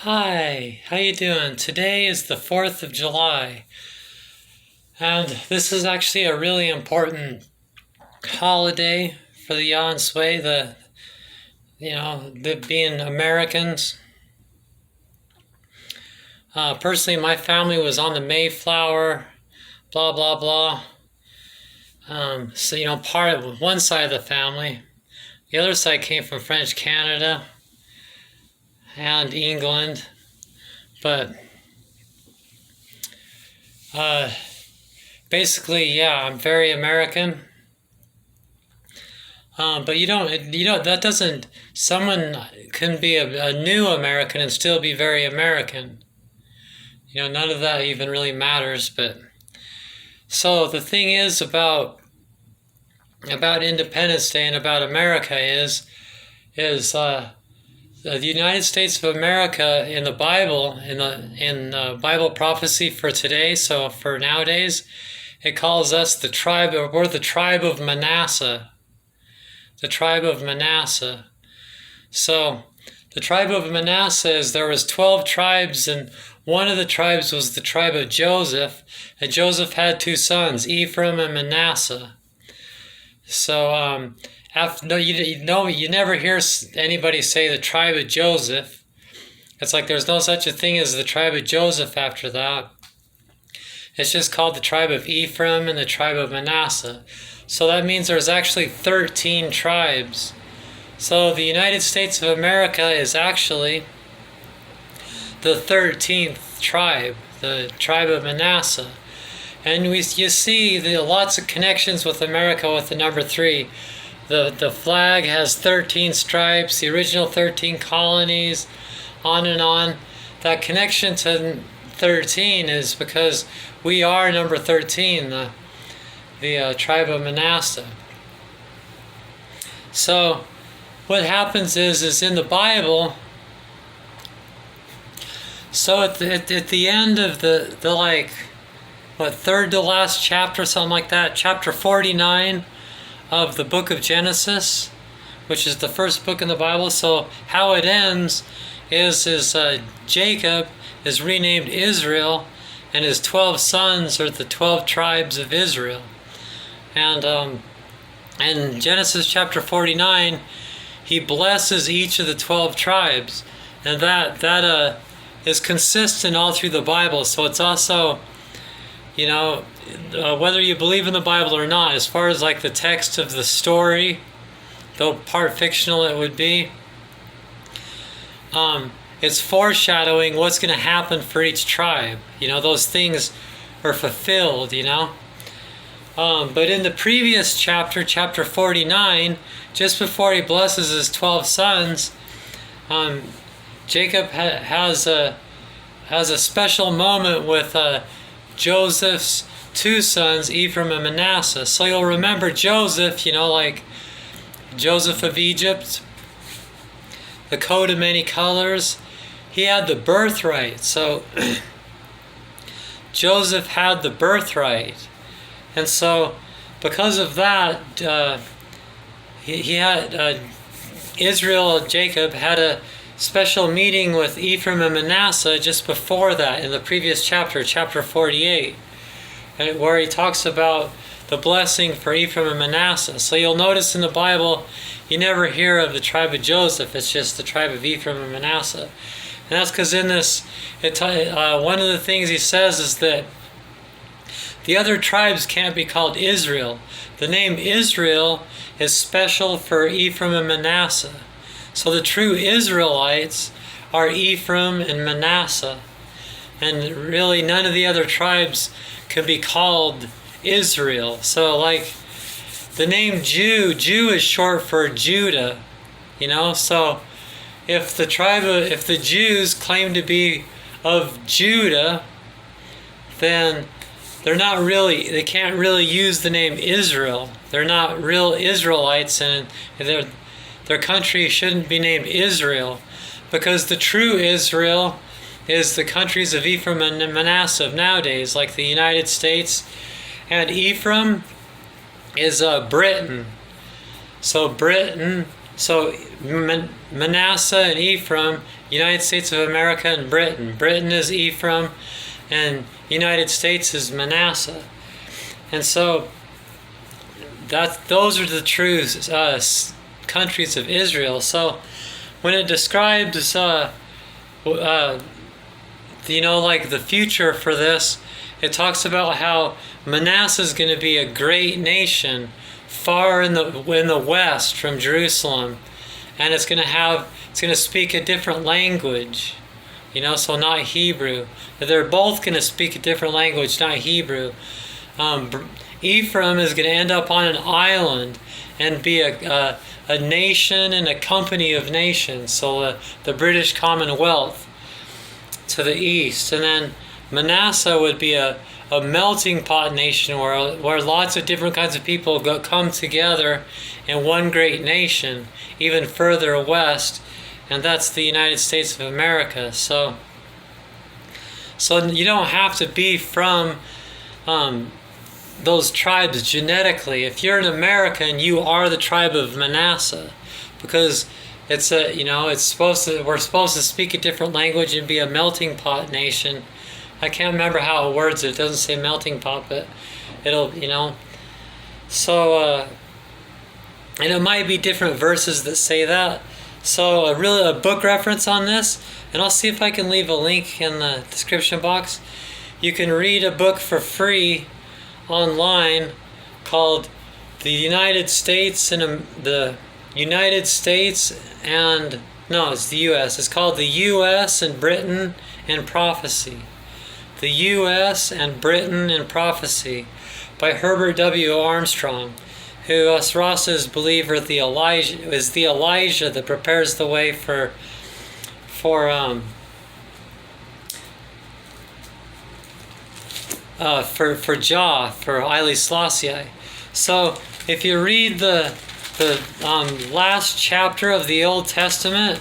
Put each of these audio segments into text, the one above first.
Hi, how you doing? Today is the 4th of July, and this is actually a really important holiday for the Yan Sui, the being Americans. Personally, my family was on the Mayflower, blah, blah, blah. Part of one side of the family. The other side came from French Canada and England, but basically, yeah, I'm very American. But that doesn't, someone can be a new American and still be very American. None of that even really matters, but so the thing is about Independence Day and about America is the United States of America in the Bible, in Bible prophecy for today, so for nowadays, it calls us we're the tribe of Manasseh. The tribe of Manasseh. So the tribe of Manasseh there was 12 tribes, and one of the tribes was the tribe of Joseph, and Joseph had two sons, Ephraim and Manasseh. So you never hear anybody say the tribe of Joseph. It's like there's no such a thing as the tribe of Joseph after that. It's just called the tribe of Ephraim and the tribe of Manasseh. So that means there's actually 13 tribes. So the United States of America is actually the 13th tribe, the tribe of Manasseh. And you see lots of connections with America with the number 3. The flag has 13 stripes, the original 13 colonies, on and on. That connection to 13 is because we are number 13, the tribe of Manasseh. So what happens is in the Bible, so at the end of the third to last chapter, something like that, chapter 49 of the book of Genesis, which is the first book in the Bible. So how it ends is Jacob is renamed Israel, and his 12 sons are the 12 tribes of Israel. And in Genesis chapter 49, he blesses each of the 12 tribes, and that is consistent all through the Bible. So it's also, whether you believe in the Bible or not, as far as like the text of the story, though part fictional it would be, it's foreshadowing what's going to happen for each tribe. Those things are fulfilled, But in the previous chapter, chapter 49, just before he blesses his 12 sons, Jacob has a special moment with Joseph's two sons, Ephraim and Manasseh. So you'll remember Joseph, like Joseph of Egypt, the coat of many colors. He had the birthright. So Joseph had the birthright. And so because of that, he had Jacob had a special meeting with Ephraim and Manasseh just before that in the previous chapter, chapter 48, where he talks about the blessing for Ephraim and Manasseh. So you'll notice in the Bible, you never hear of the tribe of Joseph. It's just the tribe of Ephraim and Manasseh. And that's because in this, one of the things he says is that the other tribes can't be called Israel. The name Israel is special for Ephraim and Manasseh. So the true Israelites are Ephraim and Manasseh. And really none of the other tribes can be called Israel. So like the name Jew is short for Judah. So if the Jews claim to be of Judah, then they can't really use the name Israel. They're not real Israelites, and their country shouldn't be named Israel, because the true Israel is the countries of Ephraim and Manasseh of nowadays, like the United States. And Ephraim is Britain. So Manasseh and Ephraim United States of America and Britain. Britain is Ephraim, and United States is Manasseh. And so those are the true countries of Israel. So when it describes like the future for this, it talks about how Manasseh is going to be a great nation far in the west from Jerusalem, and it's going to speak a different language, so not Hebrew. They're both going to speak a different language, not Hebrew. Ephraim is going to end up on an island and be a nation and a company of nations, so the British Commonwealth to the east. And then Manasseh would be a melting pot nation where lots of different kinds of people come together in one great nation, even further west, and that's the United States of America. So you don't have to be from those tribes genetically. If you're an American, you are the tribe of Manasseh, because we're supposed to speak a different language and be a melting pot nation. I can't remember how it words it. It doesn't say melting pot, but it'll, So, and it might be different verses that say that. So a book reference on this, and I'll see if I can leave a link in the description box. You can read a book for free online called The United States and it's the U.S. It's called The U.S. and Britain and Prophecy. The U.S. and Britain and Prophecy by Herbert W Armstrong, who us Rosses believe is the Elijah that prepares the way for Jah, for Haile Selassie. So if you read the last chapter of the Old Testament,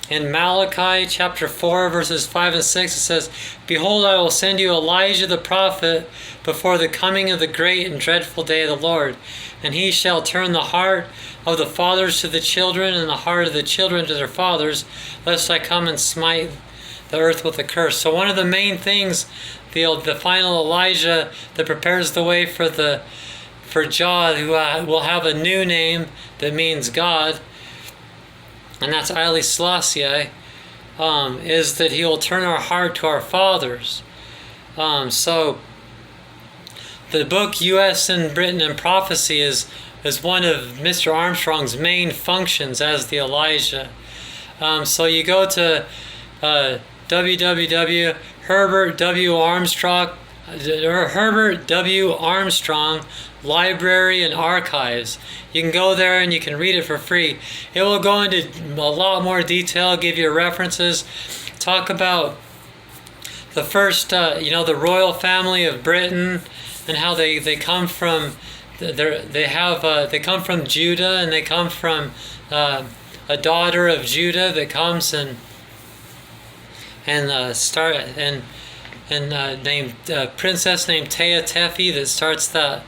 in Malachi chapter 4 verses 5 and 6, it says, "Behold, I will send you Elijah the prophet before the coming of the great and dreadful day of the Lord. And he shall turn the heart of the fathers to the children, and the heart of the children to their fathers, lest I come and smite the earth with a curse." So one of the main things, the final Elijah that prepares the way for Jah, who will have a new name that means God, and that's Haile Selassie, is that he will turn our heart to our fathers. So the book U.S. and Britain and Prophecy is one of Mr. Armstrong's main functions as the Elijah. So you go to Herbert W Armstrong Library and Archives. You can go there and you can read it for free. It will go into a lot more detail, give you references, talk about the first, the royal family of Britain, and how they come from, they come from Judah, and they come from a daughter of Judah that comes and named princess named Tea Tefi that starts the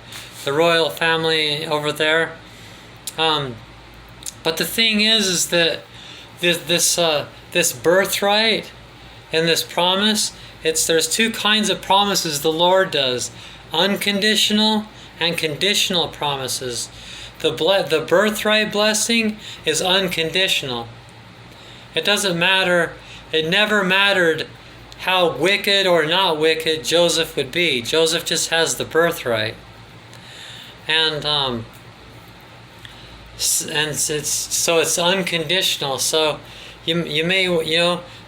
royal family over there. But the thing is that this birthright and this promise, there's two kinds of promises the Lord does: unconditional and conditional promises. The birthright blessing is unconditional. It doesn't matter. It never mattered how wicked or not wicked Joseph would be. Joseph just has the birthright, and it's unconditional. So you may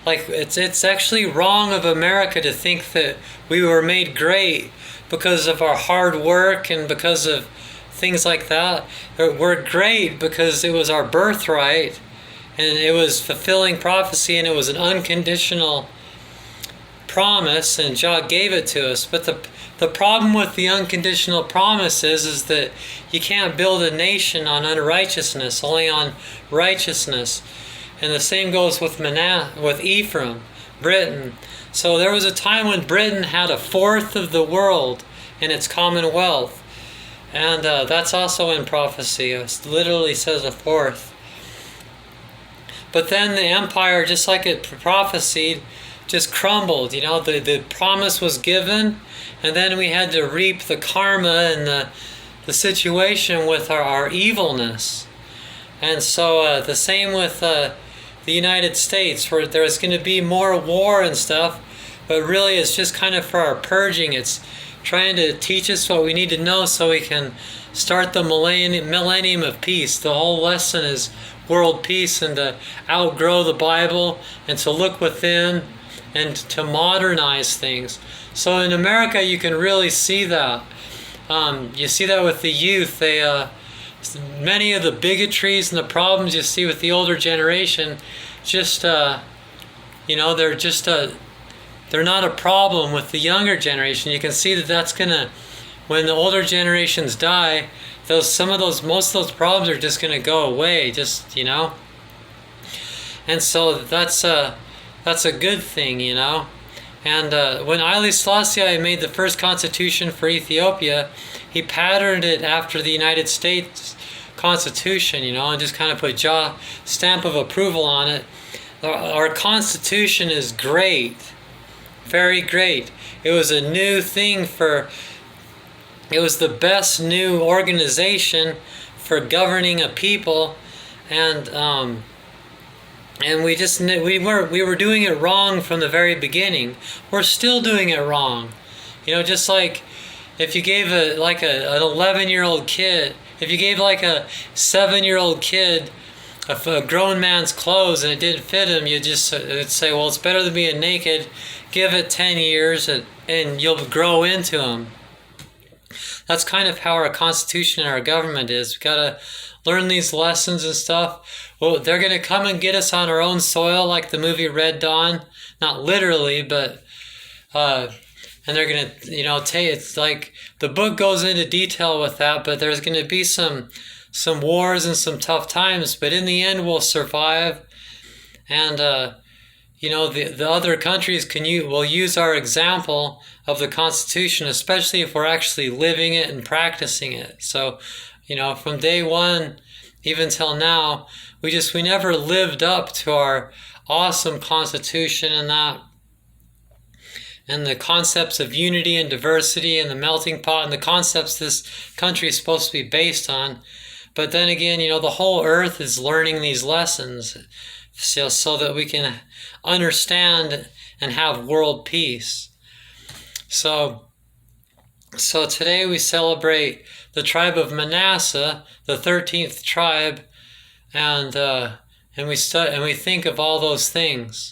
it's actually wrong of America to think that we were made great because of our hard work and because of things like that. We're great because it was our birthright, and it was fulfilling prophecy, and it was an unconditional promise, and God gave it to us. But the problem with the unconditional promise is that you can't build a nation on unrighteousness, only on righteousness. And the same goes with Ephraim, Britain. So there was a time when Britain had a fourth of the world in its commonwealth, and that's also in prophecy. It literally says a fourth. But then the empire, just like it prophesied, just crumbled. The promise was given, and then we had to reap the karma and the situation with our evilness. And so the same with the United States, where there's going to be more war and stuff, but really it's just kind of for our purging. It's trying to teach us what we need to know so we can start the millennium of peace. The whole lesson is world peace, and to outgrow the Bible and to look within and to modernize things. So in America you can really see that. You see that with the youth. Many of the bigotries and the problems you see with the older generation, they're not a problem with the younger generation. You can see that's gonna, when the older generations die, most of those problems are just gonna go away. And so that's a good thing, And when Haile Selassie made the first constitution for Ethiopia, he patterned it after the United States Constitution, and just kind of put stamp of approval on it. Our Constitution is great, very great. It was a new thing it was the best new organization for governing a people, and we were doing it wrong from the very beginning. We're still doing it wrong, just like if you gave an 11-year-old kid, if you gave like a 7-year-old kid a grown man's clothes and it didn't fit him, you'd say, well, it's better than being naked. Give it 10 years and you'll grow into him. That's kind of how our Constitution and our government is. We've got to learn these lessons and stuff. Well, they're going to come and get us on our own soil, like the movie Red Dawn. Not literally, but and they're going to, it's like the book goes into detail with that, but there's going to be some wars and some tough times, but in the end we'll survive. And the other countries will use our example of the Constitution, especially if we're actually living it and practicing it. So from day one even till now, we never lived up to our awesome Constitution and the concepts of unity and diversity and the melting pot and the concepts this country is supposed to be based on. But then again, the whole earth is learning these lessons so that we can understand and have world peace. So today we celebrate the tribe of Manasseh, the 13th tribe, and we think of all those things.